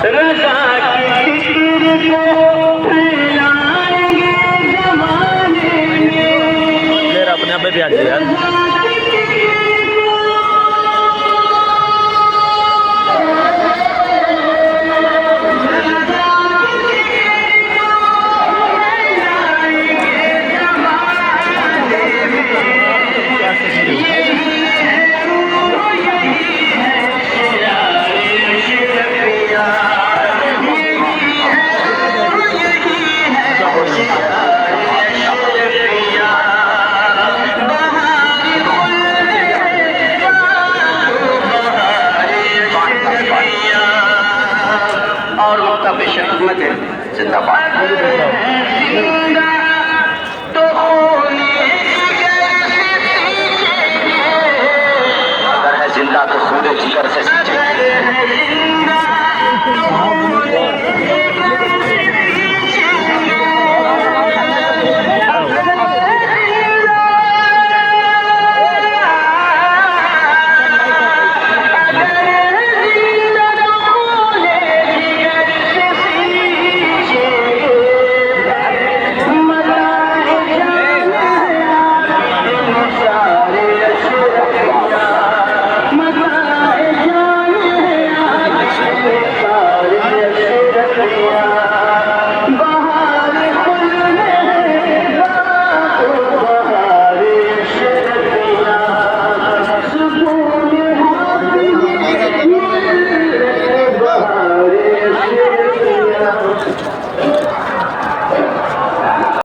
रजा की फिक्र को फैलाएंगे जमाने में। अपने आप भी आ जाए यार। और मुस्तफिद जिंदाबाद। अगर है जिंदा तो खुद जिगर से